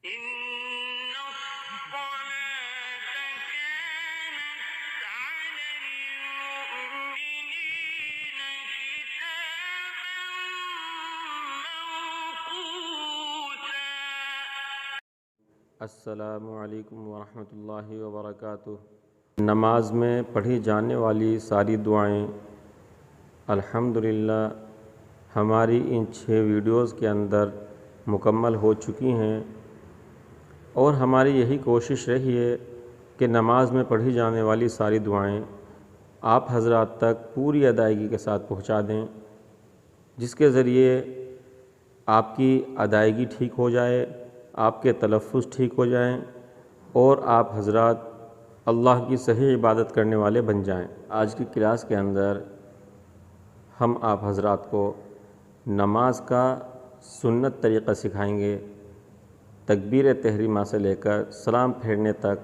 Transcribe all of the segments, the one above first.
إن الصلاة كانت على المؤمنين كتابا موقوتا۔ السلام علیکم ورحمۃ اللہ وبرکاتہ۔ نماز میں پڑھی جانے والی ساری دعائیں الحمدللہ ہماری ان 6 ویڈیوز کے اندر مکمل ہو چکی ہیں، اور ہماری یہی کوشش رہی ہے کہ نماز میں پڑھی جانے والی ساری دعائیں آپ حضرات تک پوری ادائیگی کے ساتھ پہنچا دیں، جس کے ذریعے آپ کی ادائیگی ٹھیک ہو جائے، آپ کے تلفظ ٹھیک ہو جائیں، اور آپ حضرات اللہ کی صحیح عبادت کرنے والے بن جائیں۔ آج کی کلاس کے اندر ہم آپ حضرات کو نماز کا سنت طریقہ سکھائیں گے۔ تکبیر تحریمہ سے لے کر سلام پھیرنے تک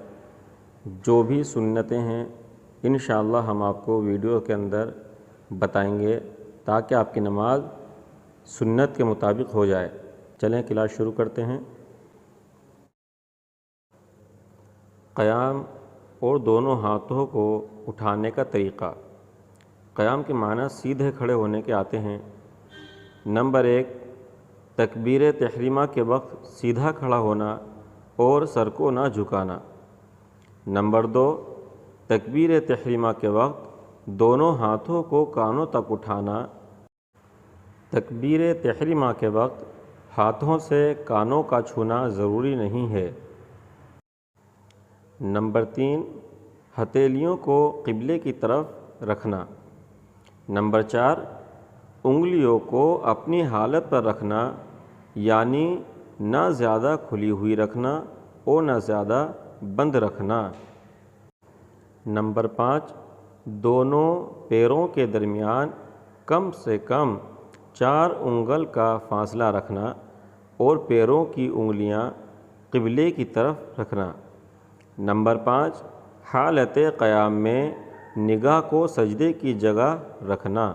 جو بھی سنتیں ہیں انشاءاللہ ہم آپ کو ویڈیو کے اندر بتائیں گے، تاکہ آپ کی نماز سنت کے مطابق ہو جائے۔ چلیں کلاس شروع کرتے ہیں۔ قیام اور دونوں ہاتھوں کو اٹھانے کا طریقہ۔ قیام کے معنی سیدھے کھڑے ہونے کے آتے ہیں۔ نمبر 1، تکبیر تحریمہ کے وقت سیدھا کھڑا ہونا اور سر کو نہ جھکانا۔ نمبر 2، تکبیر تحریمہ کے وقت دونوں ہاتھوں کو کانوں تک اٹھانا۔ تکبیر تحریمہ کے وقت ہاتھوں سے کانوں کا چھونا ضروری نہیں ہے۔ نمبر 3، ہتھیلیوں کو قبلے کی طرف رکھنا۔ نمبر 4، انگلیوں کو اپنی حالت پر رکھنا، یعنی نہ زیادہ کھلی ہوئی رکھنا اور نہ زیادہ بند رکھنا۔ نمبر 5، دونوں پیروں کے درمیان کم سے کم 4 انگل کا فاصلہ رکھنا اور پیروں کی انگلیاں قبلے کی طرف رکھنا۔ نمبر 5، حالت قیام میں نگاہ کو سجدے کی جگہ رکھنا۔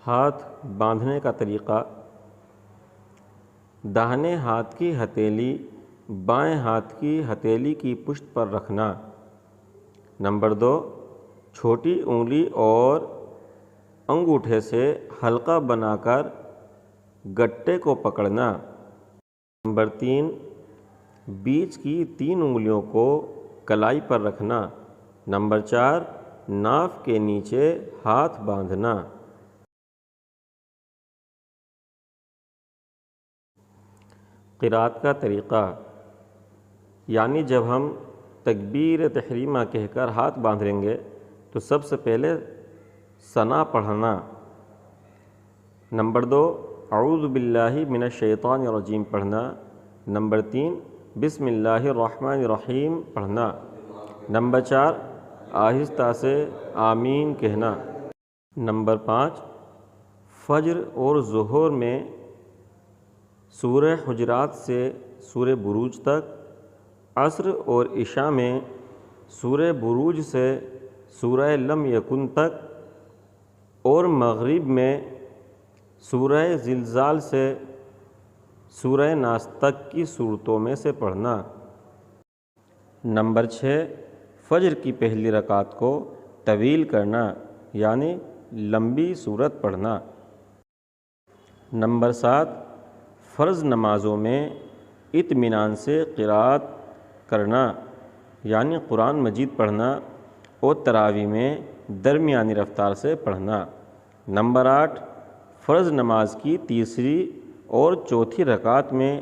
ہاتھ باندھنے کا طریقہ۔ داہنے ہاتھ کی ہتھیلی بائیں ہاتھ کی ہتھیلی کی پشت پر رکھنا۔ نمبر 2، چھوٹی انگلی اور انگوٹھے سے حلقہ بنا کر گٹے کو پکڑنا۔ نمبر 3، بیچ کی 3 انگلیوں کو کلائی پر رکھنا۔ نمبر 4، ناف کے نیچے ہاتھ باندھنا۔ قرات کا طریقہ، یعنی جب ہم تکبیر تحریمہ کہہ کر ہاتھ باندھ لیں گے تو سب سے پہلے ثنا پڑھنا۔ نمبر 2، اعوذ باللہ من الشیطان الرجیم پڑھنا۔ نمبر 3، بسم اللہ الرحمن الرحیم پڑھنا۔ نمبر 4، آہستہ سے آمین کہنا۔ نمبر 5، فجر اور ظہر میں سورہ حجرات سے سورہ بروج تک، عصر اور عشاء میں سورہ بروج سے سورہ لم یکن تک، اور مغرب میں سورہ زلزال سے سورہ ناس تک کی صورتوں میں سے پڑھنا۔ نمبر 6، فجر کی پہلی رکعت کو طویل کرنا، یعنی لمبی سورت پڑھنا۔ نمبر 7، فرض نمازوں میں اطمینان سے قرات کرنا، یعنی قرآن مجید پڑھنا، اور تراویح میں درمیانی رفتار سے پڑھنا۔ نمبر 8، فرض نماز کی تیسری اور چوتھی رکعت میں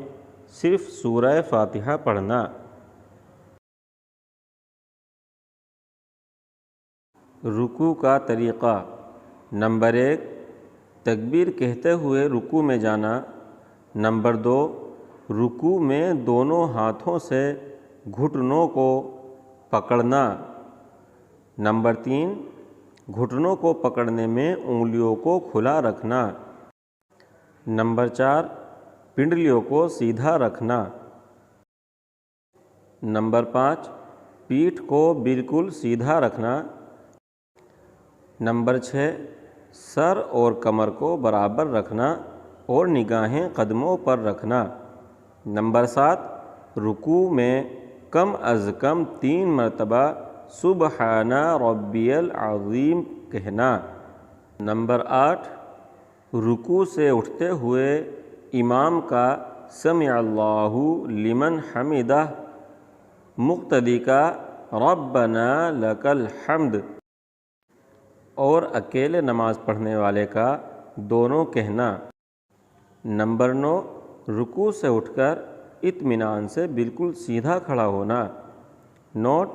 صرف سورہ فاتحہ پڑھنا۔ رکوع کا طریقہ۔ نمبر 1، تکبیر کہتے ہوئے رکوع میں جانا۔ نمبر 2، رکوع میں دونوں ہاتھوں سے گھٹنوں کو پکڑنا۔ نمبر 3، گھٹنوں کو پکڑنے میں انگلیوں کو کھلا رکھنا۔ نمبر 4، پنڈلیوں کو سیدھا رکھنا۔ نمبر 5، پیٹھ کو بالکل سیدھا رکھنا۔ نمبر 6، سر اور کمر کو برابر رکھنا۔ اور نگاہیں قدموں پر رکھنا۔ نمبر 7، رکوع میں کم از کم 3 مرتبہ سبحان ربی العظیم کہنا۔ نمبر 8، رکوع سے اٹھتے ہوئے امام کا سمع اللہ لمن حمدہ، مقتدی کا ربنا لک الحمد، اور اکیلے نماز پڑھنے والے کا دونوں کہنا۔ نمبر 9، رکوع سے اٹھ کر اطمینان سے بالکل سیدھا کھڑا ہونا۔ نوٹ: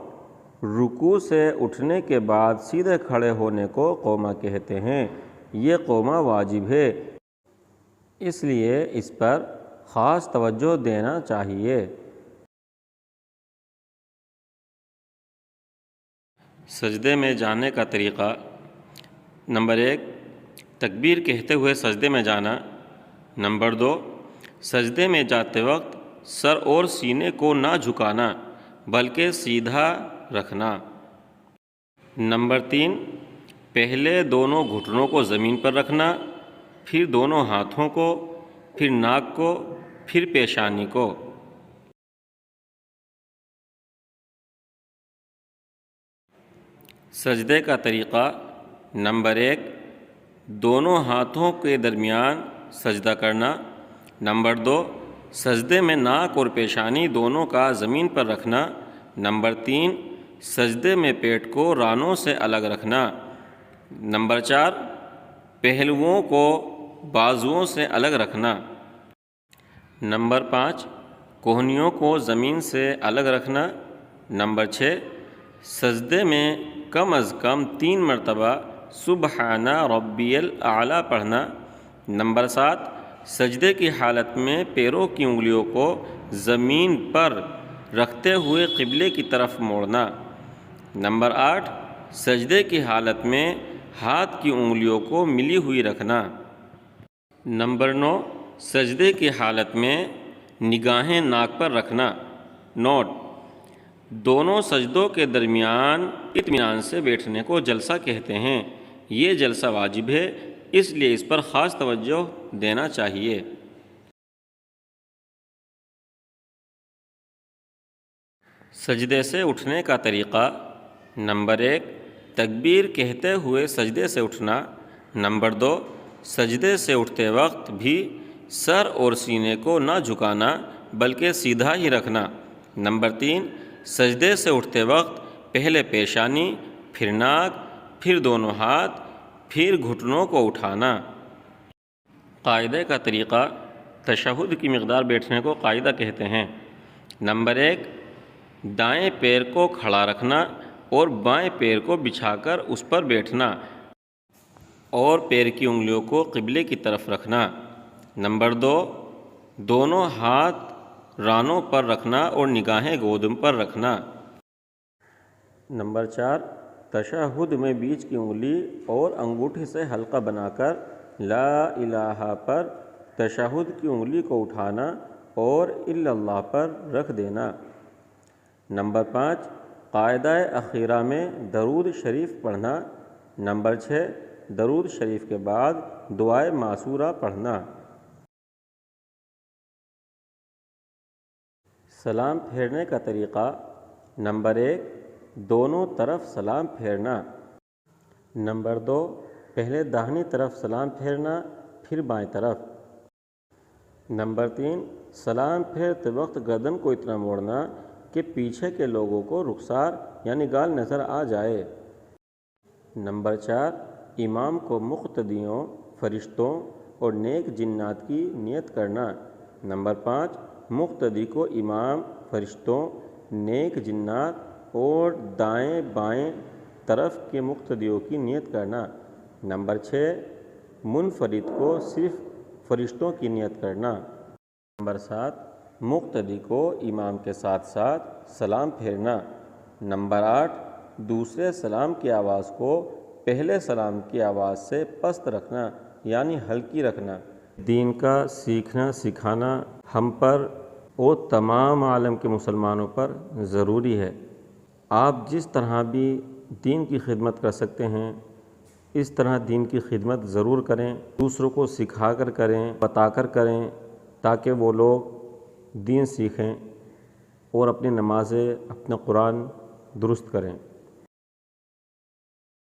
رکوع سے اٹھنے کے بعد سیدھے کھڑے ہونے کو قومہ کہتے ہیں۔ یہ قومہ واجب ہے، اس لیے اس پر خاص توجہ دینا چاہیے۔ سجدے میں جانے کا طریقہ۔ نمبر 1، تکبیر کہتے ہوئے سجدے میں جانا۔ نمبر 2، سجدے میں جاتے وقت سر اور سینے کو نہ جھکانا بلکہ سیدھا رکھنا۔ نمبر 3، پہلے دونوں گھٹنوں کو زمین پر رکھنا، پھر دونوں ہاتھوں کو، پھر ناک کو، پھر پیشانی کو۔ سجدے کا طریقہ۔ نمبر 1، دونوں ہاتھوں کے درمیان سجدہ کرنا۔ نمبر 2، سجدے میں ناک اور پیشانی دونوں کا زمین پر رکھنا۔ نمبر 3، سجدے میں پیٹ کو رانوں سے الگ رکھنا۔ نمبر 4، پہلوؤں کو بازوؤں سے الگ رکھنا۔ نمبر 5، کوہنیوں کو زمین سے الگ رکھنا۔ نمبر 6، سجدے میں کم از کم 3 مرتبہ سبحان ربی الاعلیٰ پڑھنا۔ نمبر 7، سجدے کی حالت میں پیروں کی انگلیوں کو زمین پر رکھتے ہوئے قبلے کی طرف موڑنا۔ نمبر 8، سجدے کی حالت میں ہاتھ کی انگلیوں کو ملی ہوئی رکھنا۔ نمبر 9، سجدے کی حالت میں نگاہیں ناک پر رکھنا۔ نوٹ: دونوں سجدوں کے درمیان اطمینان سے بیٹھنے کو جلسہ کہتے ہیں۔ یہ جلسہ واجب ہے، اس لیے اس پر خاص توجہ دینا چاہیے۔ سجدے سے اٹھنے کا طریقہ۔ نمبر 1، تکبیر کہتے ہوئے سجدے سے اٹھنا۔ نمبر 2، سجدے سے اٹھتے وقت بھی سر اور سینے کو نہ جھکانا بلکہ سیدھا ہی رکھنا۔ نمبر 3، سجدے سے اٹھتے وقت پہلے پیشانی، پھر ناک، پھر دونوں ہاتھ، پھر گھٹنوں کو اٹھانا۔ قاعدے کا طریقہ۔ تشہد کی مقدار بیٹھنے کو قاعدہ کہتے ہیں۔ نمبر 1، دائیں پیر کو کھڑا رکھنا اور بائیں پیر کو بچھا کر اس پر بیٹھنا اور پیر کی انگلیوں کو قبلے کی طرف رکھنا۔ نمبر 2، دونوں ہاتھ رانوں پر رکھنا اور نگاہیں گودم پر رکھنا۔ نمبر 4، تشہد میں بیچ کی انگلی اور انگوٹھے سے حلقہ بنا کر لا الہ پر تشہد کی انگلی کو اٹھانا اور الا اللہ پر رکھ دینا۔ نمبر 5، قاعدہ اخیرہ میں درود شریف پڑھنا۔ نمبر 6، درود شریف کے بعد دعائے معصورہ پڑھنا۔ سلام پھیرنے کا طریقہ۔ نمبر 1، دونوں طرف سلام پھیرنا۔ نمبر 2، پہلے داہنی طرف سلام پھیرنا، پھر بائیں طرف۔ نمبر 3، سلام پھیرتے وقت گردن کو اتنا موڑنا کہ پیچھے کے لوگوں کو رخسار یعنی گال نظر آ جائے۔ نمبر 4، امام کو مقتدیوں، فرشتوں اور نیک جنات کی نیت کرنا۔ نمبر 5، مقتدی کو امام، فرشتوں، نیک جنات اور دائیں بائیں طرف کے مقتدیوں کی نیت کرنا۔ نمبر 6، منفرد کو صرف فرشتوں کی نیت کرنا۔ نمبر 7، مقتدی کو امام کے ساتھ ساتھ سلام پھیرنا۔ نمبر 8، دوسرے سلام کی آواز کو پہلے سلام کی آواز سے پست رکھنا یعنی ہلکی رکھنا۔ دین کا سیکھنا سکھانا ہم پر اور تمام عالم کے مسلمانوں پر ضروری ہے۔ آپ جس طرح بھی دین کی خدمت کر سکتے ہیں اس طرح دین کی خدمت ضرور کریں، دوسروں کو سکھا کر کریں، بتا کر کریں، تاکہ وہ لوگ دین سیکھیں اور اپنی نمازیں، اپنا قرآن درست کریں۔